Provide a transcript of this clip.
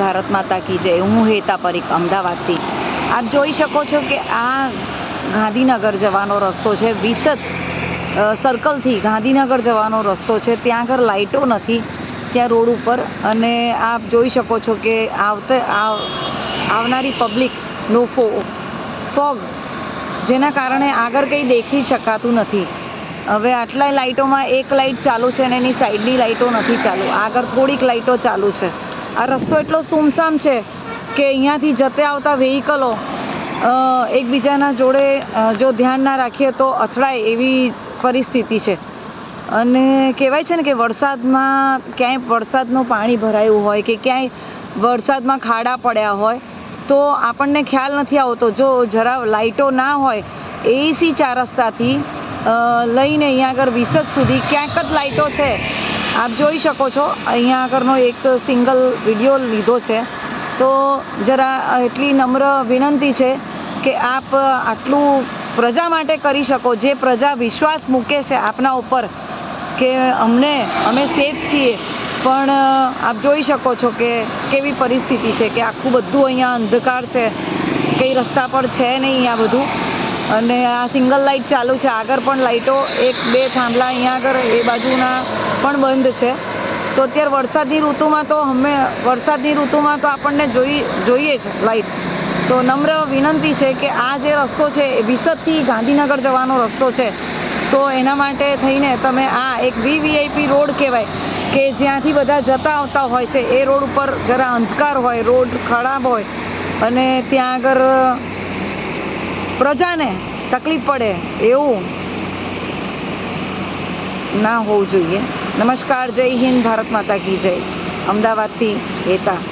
ભારત માતા કી જય। હું હેતા પરીખ અમદાવાદથી। આપ જોઈ શકો છો કે આ ગાંધીનગર જવાનો રસ્તો છે। વિસદ સર્કલથી ગાંધીનગર જવાનો રસ્તો છે। ત્યાં આગળ લાઇટો નથી ત્યાં રોડ ઉપર, અને આપ જોઈ શકો છો કે આવનારી પબ્લિકનો ફોગ, જેના કારણે આગળ કંઈ દેખી શકાતું નથી। હવે આટલા લાઇટોમાં એક લાઇટ ચાલુ છે અને એની સાઈડની લાઇટો નથી ચાલુ, આગળ થોડીક લાઇટો ચાલુ છે। આ રસ્તો એટલો સુમસામ છે કે અહીંયાથી જતા આવતા વ્હીકલો એકબીજાના જોડે જો ધ્યાન ના રાખીએ તો અથડાય એવી પરિસ્થિતિ છે। અને કહેવાય છે ને કે વરસાદમાં ક્યાંય વરસાદનું પાણી ભરાયું હોય કે ક્યાંય વરસાદમાં ખાડા પડ્યા હોય તો આપણને ખ્યાલ નથી આવતો। જો જરા લાઇટો ના હોય, એસી 4 રસ્તાથી લઈને અહીંયા આગળ વિસદ સુધી ક્યાંક જ લાઇટો છે। આપ જોઈ શકો છો, અહીંયા આગળનો એક સિંગલ વિડીયો લીધો છે। તો જરા એટલી નમ્ર વિનંતી છે કે આપ આટલું પ્રજા માટે કરી શકો, જે પ્રજા વિશ્વાસ મૂકે છે આપના ઉપર કે અમે સેફ છીએ, પણ આપ જોઈ શકો છો કે કેવી પરિસ્થિતિ છે કે આખું બધું અહીંયા અંધકાર છે, કંઈ રસ્તા પર છે નહીં આ બધું। અને આ સિંગલ લાઇટ ચાલુ છે, આગળ પણ લાઇટો 1-2 થાંભલા અહીંયા આગળ એ બાજુના પણ બંધ છે। તો અત્યારે વરસાદની ઋતુમાં તો આપણને જોઈએ છે લાઇટ। તો નમ્ર વિનંતી છે કે આ જે રસ્તો છે એ વિસદથી ગાંધીનગર જવાનો રસ્તો છે, તો એના માટે થઈને તમે આ એક VVIP રોડ કહેવાય કે જ્યાંથી બધા જતા આવતા હોય છે, એ રોડ ઉપર જરા અંધકાર હોય, રોડ ખરાબ હોય અને ત્યાં આગળ પ્રજાને તકલીફ પડે એવું ના હોવું જોઈએ। નમસ્કાર, જય હિન્દ, ભારત માતા કી જય। અમદાવાદથી હેતા।